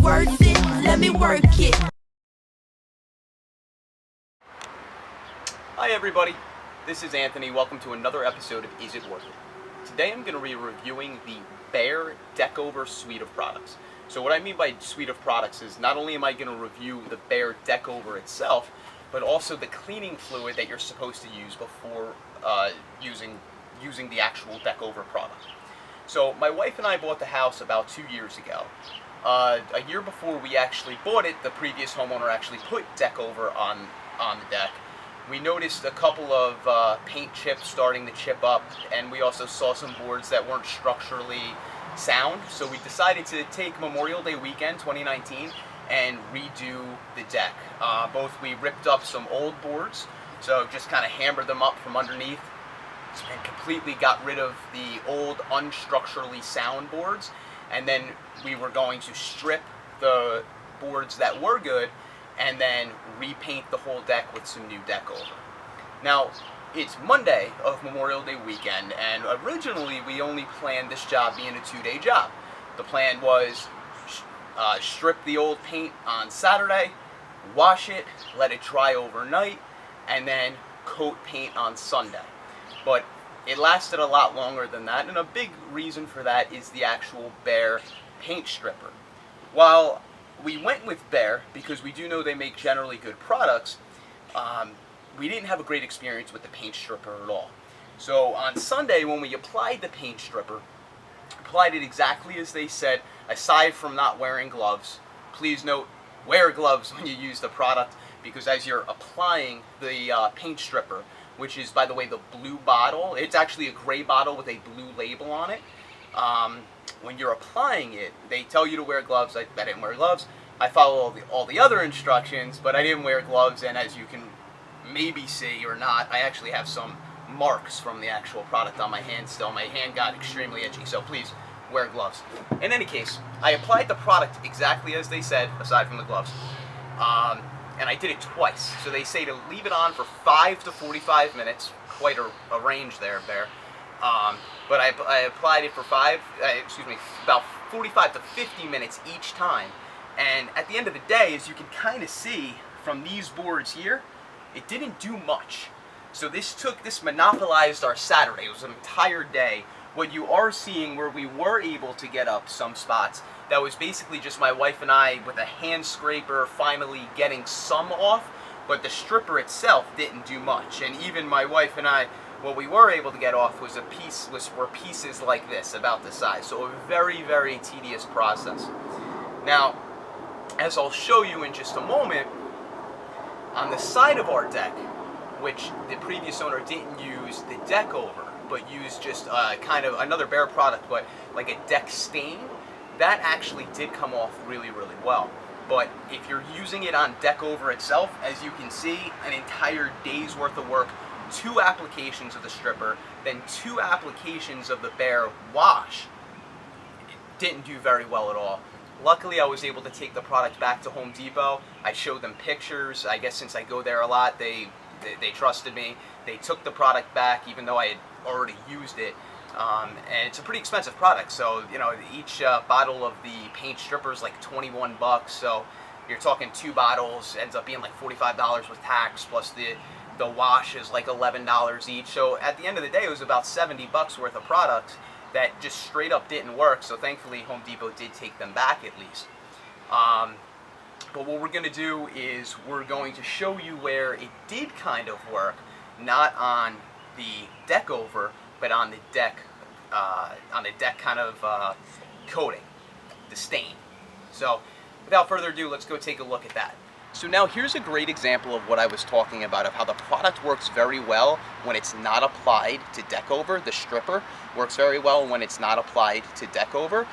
worth it? Let me work it. Hi everybody, this is Anthony. Welcome to another episode of Is It Worth It? Today I'm going to be reviewing the BEHR DeckOver Suite of products. So what I mean by suite of products is not only am I going to review the BEHR DeckOver itself, but also the cleaning fluid that you're supposed to use before using the actual DeckOver product. So my wife and I bought the house about 2 years ago. A year before we actually bought it, the previous homeowner actually put DeckOver on the deck. We noticed a couple of paint chips starting to chip up, and we also saw some boards that weren't structurally sound. So we decided to take Memorial Day weekend 2019 and redo the deck. Both we ripped up some old boards, so just kind of hammered them up from underneath and completely got rid of the old unstructurally sound boards, and then we were going to strip the boards that were good and then repaint the whole deck with some new DeckOver. Now, it's Monday of Memorial Day weekend, and originally we only planned this job being a 2-day job. The plan was strip the old paint on Saturday, wash it, let it dry overnight, and then coat paint on Sunday. But it lasted a lot longer than that, and a big reason for that is the actual BEHR paint stripper. While we went with BEHR because we do know they make generally good products, we didn't have a great experience with the paint stripper at all. So on Sunday when we applied the paint stripper, applied it exactly as they said, aside from not wearing gloves. Please note, wear gloves when you use the product, because as you're applying the paint stripper, which is, by the way, the blue bottle, it's actually a gray bottle with a blue label on it. When you're applying it, they tell you to wear gloves. I didn't wear gloves. I follow all the other instructions, but I didn't wear gloves, and as you can maybe see or not, I actually have some marks from the actual product on my hand still. My hand got extremely itchy, so please wear gloves. In any case, I applied the product exactly as they said, aside from the gloves, and I did it twice. So they say to leave it on for 5 to 45 minutes, quite a range there, Bear. But I applied it for about 45 to 50 minutes each time. And at the end of the day, as you can kind of see from these boards here, it didn't do much. So this monopolized our Saturday. It was an entire day. What you are seeing where we were able to get up some spots, that was basically just my wife and I with a hand scraper finally getting some off, but the stripper itself didn't do much. And even my wife and I, what we were able to get off were pieces like this, about this size. So a very, very tedious process. Now, as I'll show you in just a moment, on the side of our deck, which the previous owner didn't use the DeckOver, but used just kind of another BEHR product, but like a deck stain, that actually did come off really, really well. But if you're using it on DeckOver itself, as you can see, an entire day's worth of work, 2 applications of the stripper, then 2 applications of the BEHR wash, it didn't do very well at all. Luckily, I was able to take the product back to Home Depot. I showed them pictures. I guess since I go there a lot, they trusted me. They took the product back, even though I had already used it. And it's a pretty expensive product, so you know, each bottle of the paint stripper is like 21 bucks. So you're talking 2 bottles, ends up being like $45 with tax, plus the wash is like $11 each. So at the end of the day, it was about 70 bucks worth of products that just straight up didn't work. So thankfully, Home Depot did take them back at least. But what we're going to do is we're going to show you where it did kind of work, not on the DeckOver, but on the deck kind of coating, the stain. So without further ado, let's go take a look at that. So now here's a great example of what I was talking about, of how the product works very well when it's not applied to DeckOver. The stripper works very well when it's not applied to DeckOver,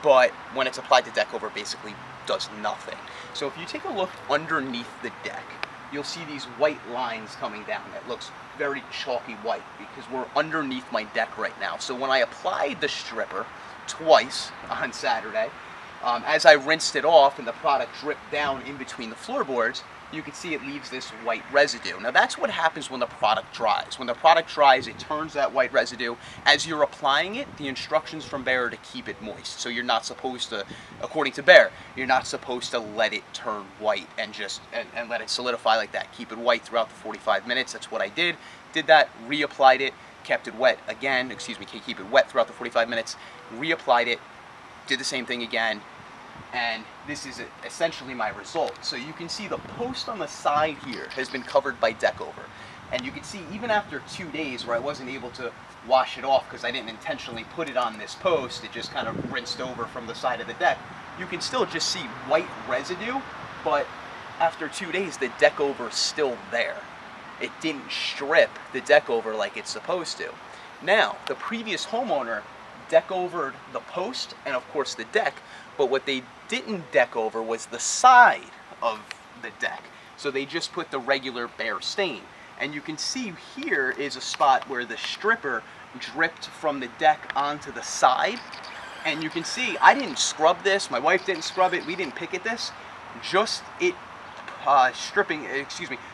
but when it's applied to DeckOver, basically does nothing. So if you take a look underneath the deck, you'll see these white lines coming down. It looks very chalky white because we're underneath my deck right now. So when I applied the stripper twice on Saturday, as I rinsed it off and the product dripped down in between the floorboards, you can see it leaves this white residue. Now that's what happens when the product dries. When the product dries, it turns that white residue. As you're applying it, the instructions from BEHR are to keep it moist. So you're not supposed to, according to BEHR, you're not supposed to let it turn white and just and let it solidify like that. Keep it white throughout the 45 minutes. That's what I did. Did that, reapplied it, kept it wet again, keep it wet throughout the 45 minutes, reapplied it, did the same thing again, and this is essentially my result. So you can see the post on the side here has been covered by DeckOver, and you can see even after 2 days where I wasn't able to wash it off because I didn't intentionally put it on this post, it just kind of rinsed over from the side of the deck, you can still just see white residue, but after 2 days the DeckOver's still there. It didn't strip the DeckOver like it's supposed to. Now, the previous homeowner DeckOvered the post and of course the deck, but what they didn't DeckOver was the side of the deck. So they just put the regular BEHR stain. And you can see here is a spot where the stripper dripped from the deck onto the side. And you can see, I didn't scrub this, my wife didn't scrub it, we didn't pick at this. Just it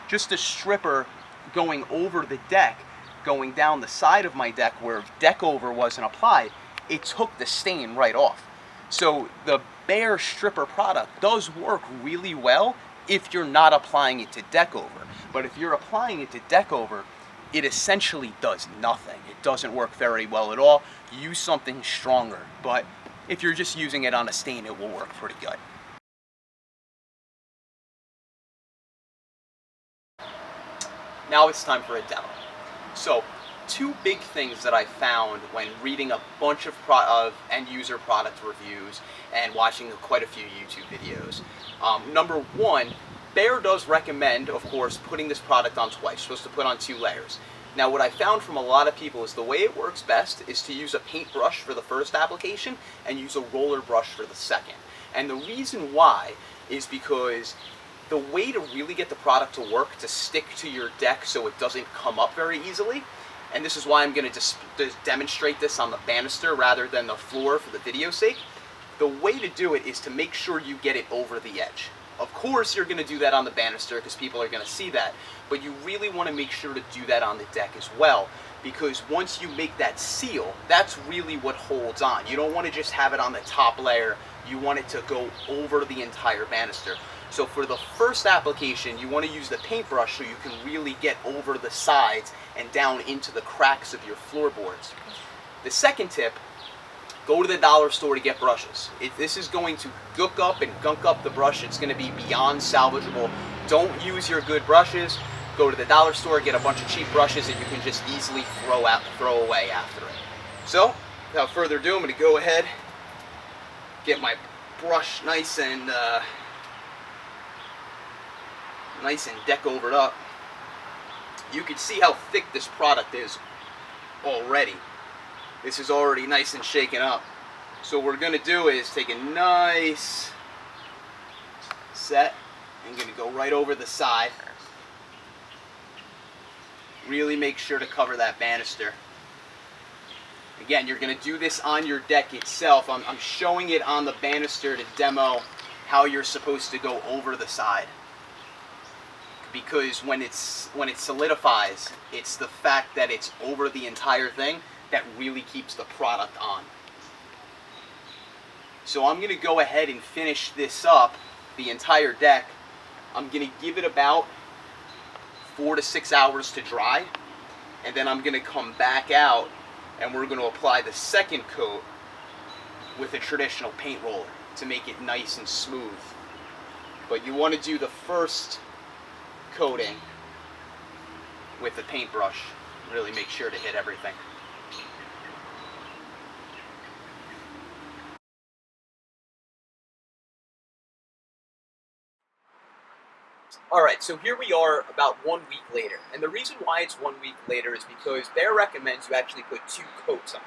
just a stripper going over the deck, going down the side of my deck where DeckOver wasn't applied, it took the stain right off. So the BEHR stripper product does work really well if you're not applying it to DeckOver. But if you're applying it to DeckOver, it essentially does nothing. It doesn't work very well at all. Use something stronger. But if you're just using it on a stain, it will work pretty good. Now it's time for a demo. So, two big things that I found when reading a bunch of end-user product reviews and watching quite a few YouTube videos. Number one, BEHR does recommend, of course, putting this product on twice. You're supposed to put on 2 layers. Now, what I found from a lot of people is the way it works best is to use a paintbrush for the first application and use a roller brush for the second. And the reason why is because the way to really get the product to work, to stick to your deck so it doesn't come up very easily, and this is why I'm going to demonstrate this on the banister rather than the floor for the video's sake, the way to do it is to make sure you get it over the edge. Of course you're going to do that on the banister because people are going to see that, but you really want to make sure to do that on the deck as well, because once you make that seal, that's really what holds on. You don't want to just have it on the top layer, you want it to go over the entire banister. So for the first application, you want to use the paintbrush so you can really get over the sides and down into the cracks of your floorboards. The second tip, go to the dollar store to get brushes. If this is going to gook up and gunk up the brush, it's going to be beyond salvageable. Don't use your good brushes. Go to the dollar store, get a bunch of cheap brushes that you can just easily throw away after it. So, without further ado, I'm going to go ahead, get my brush nice and DeckOvered up. You can see how thick this product is already. This is already nice and shaken up. So what we're going to do is take a nice set and going to go right over the side. Really make sure to cover that banister. Again, you're going to do this on your deck itself. I'm showing it on the banister to demo how you're supposed to go over the side. Because when it solidifies, it's the fact that it's over the entire thing that really keeps the product on. So I'm going to go ahead and finish this up, the entire deck. I'm going to give it about 4 to 6 hours to dry, and then I'm going to come back out and we're going to apply the second coat with a traditional paint roller to make it nice and smooth. But you want to do the first coating with the paintbrush. Really make sure to hit everything. Alright, so here we are about 1 week later. And the reason why it's 1 week later is because BEHR recommends you actually put 2 coats on.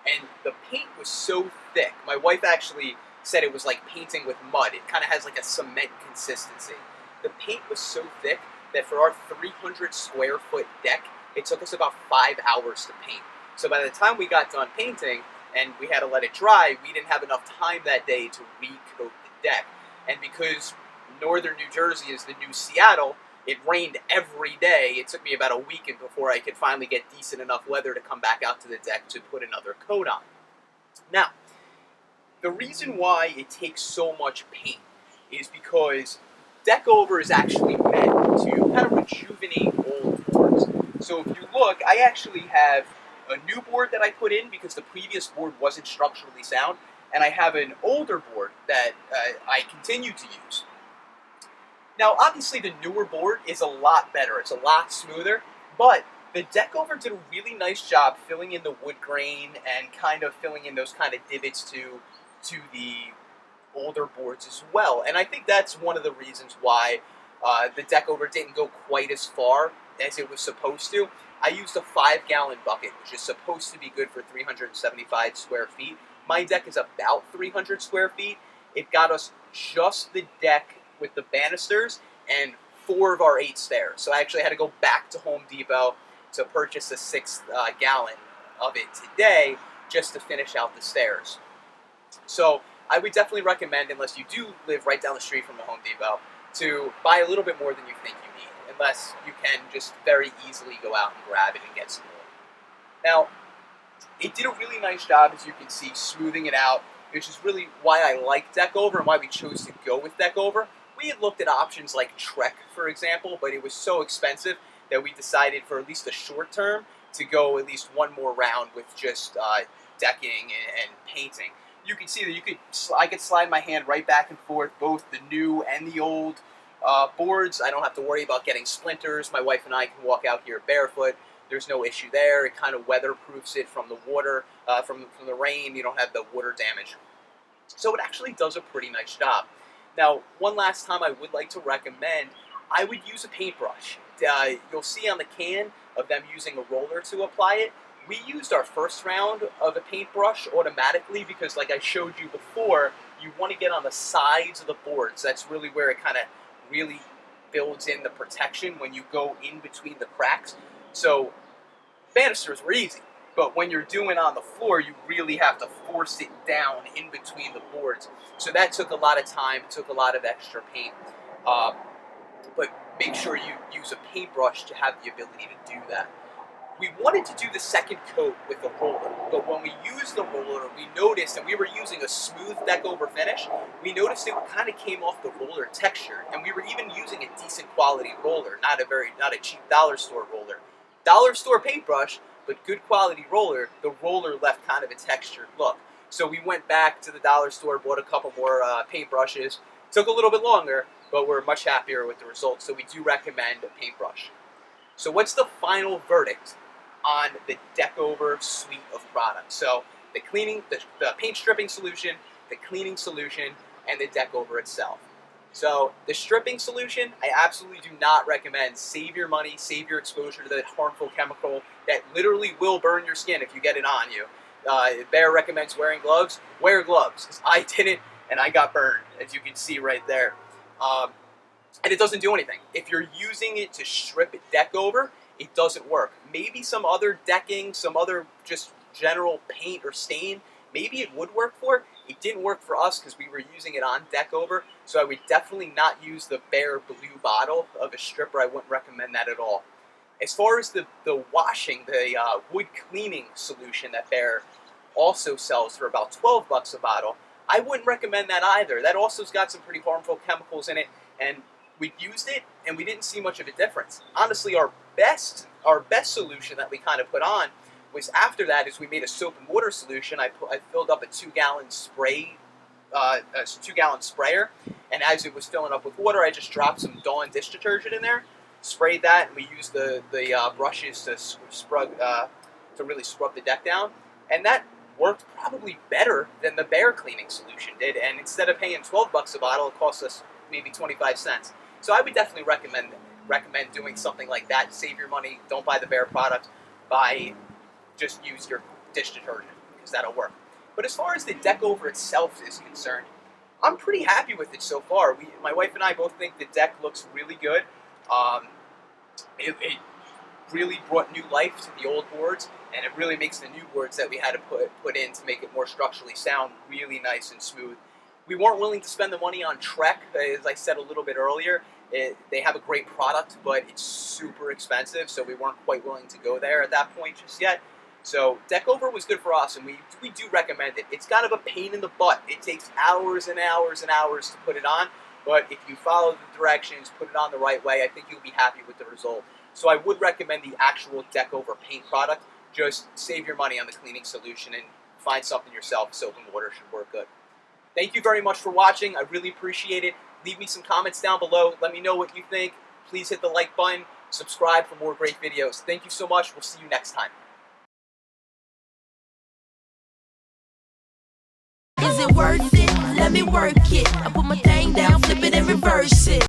And the paint was so thick. My wife actually said it was like painting with mud. It kind of has like a cement consistency. The paint was so thick that for our 300 square foot deck, it took us about 5 hours to paint. So by the time we got done painting and we had to let it dry, we didn't have enough time that day to recoat the deck. And because northern New Jersey is the new Seattle, it rained every day. It took me about a week before I could finally get decent enough weather to come back out to the deck to put another coat on. Now, the reason why it takes so much paint is because DeckOver is actually meant to kind of rejuvenate old boards. So if you look, I actually have a new board that I put in because the previous board wasn't structurally sound, and I have an older board that I continue to use. Now, obviously, the newer board is a lot better. It's a lot smoother, but the DeckOver did a really nice job filling in the wood grain and kind of filling in those kind of divots to the older boards as well. And I think that's one of the reasons why the DeckOver didn't go quite as far as it was supposed to. I used a 5-gallon bucket, which is supposed to be good for 375 square feet. My deck is about 300 square feet. It got us just the deck with the banisters and 4 of our 8 stairs. So I actually had to go back to Home Depot to purchase a 6-gallon of it today just to finish out the stairs. So I would definitely recommend, unless you do live right down the street from the Home Depot, to buy a little bit more than you think you need, unless you can just very easily go out and grab it and get some more. Now, it did a really nice job, as you can see, smoothing it out, which is really why I like DeckOver and why we chose to go with DeckOver. We had looked at options like Trek, for example, but it was so expensive that we decided for at least a short term to go at least one more round with just decking and painting. You can see that I could slide my hand right back and forth, both the new and the old boards. I don't have to worry about getting splinters. My wife and I can walk out here barefoot. There's no issue there. It kind of weatherproofs it from the water, from the rain. You don't have the water damage. So it actually does a pretty nice job. Now, one last time I would like to recommend, I would use a paintbrush. You'll see on the can of them using a roller to apply it. We used our first round of a paintbrush automatically because, like I showed you before, you want to get on the sides of the boards. That's really where it kind of really builds in the protection when you go in between the cracks. So banisters were easy, but when you're doing on the floor, you really have to force it down in between the boards. So that took a lot of time, took a lot of extra paint. But make sure you use a paintbrush to have the ability to do that. We wanted to do the second coat with the roller, but when we used the roller, we noticed, and we were using a smooth DeckOver finish, we noticed it kind of came off the roller texture, and we were even using a decent quality roller, not a cheap dollar store roller. Dollar store paintbrush, but good quality roller. The roller left kind of a textured look. So we went back to the dollar store, bought a couple more paintbrushes. Took a little bit longer, but we're much happier with the results. So we do recommend a paintbrush. So what's the final verdict on the DeckOver suite of products? So the cleaning, the paint stripping solution, the cleaning solution, and the DeckOver itself. So the stripping solution, I absolutely do not recommend. Save your money, save your exposure to the harmful chemical that literally will burn your skin if you get it on you. BEHR recommends wearing gloves. Wear gloves, because I didn't, and I got burned, as you can see right there. And it doesn't do anything. If you're using it to strip DeckOver, it doesn't work. Maybe some other decking, some other just general paint or stain, maybe it would work for. It didn't work for us because we were using it on DeckOver, so I would definitely not use the BEHR blue bottle of a stripper. I wouldn't recommend that at all. As far as the washing, the wood cleaning solution that BEHR also sells for about $12 a bottle, I wouldn't recommend that either. That also's got some pretty harmful chemicals in it, and we used it and we didn't see much of a difference. Honestly, our best solution that we kind of put on was after that is we made a soap and water solution. I filled up a 2-gallon sprayer, and as it was filling up with water, I just dropped some Dawn dish detergent in there, sprayed that, and we used the brushes to really scrub the deck down, and that worked probably better than the BEHR cleaning solution did. And instead of paying $12 a bottle, it cost us maybe 25 cents. So I would definitely recommend doing something like that. Save your money. Don't buy the BEHR product. Just use your dish detergent, because that'll work. But as far as the DeckOver itself is concerned, I'm pretty happy with it so far. My wife and I both think the deck looks really good. It really brought new life to the old boards, and it really makes the new boards that we had to put in to make it more structurally sound really nice and smooth. We weren't willing to spend the money on Trek, as I said a little bit earlier. They have a great product, but it's super expensive, so we weren't quite willing to go there at that point just yet. So DeckOver was good for us, and we do recommend it. It's kind of a pain in the butt. It takes hours and hours and hours to put it on, but if you follow the directions, put it on the right way, I think you'll be happy with the result. So I would recommend the actual DeckOver paint product. Just save your money on the cleaning solution and find something yourself. Soap and water should work good. Thank you very much for watching. I really appreciate it. Leave me some comments down below. Let me know what you think. Please hit the like button. Subscribe for more great videos. Thank you so much. We'll see you next time. Is it worth it? Let me work it. I put my thing down, flip it and reverse it.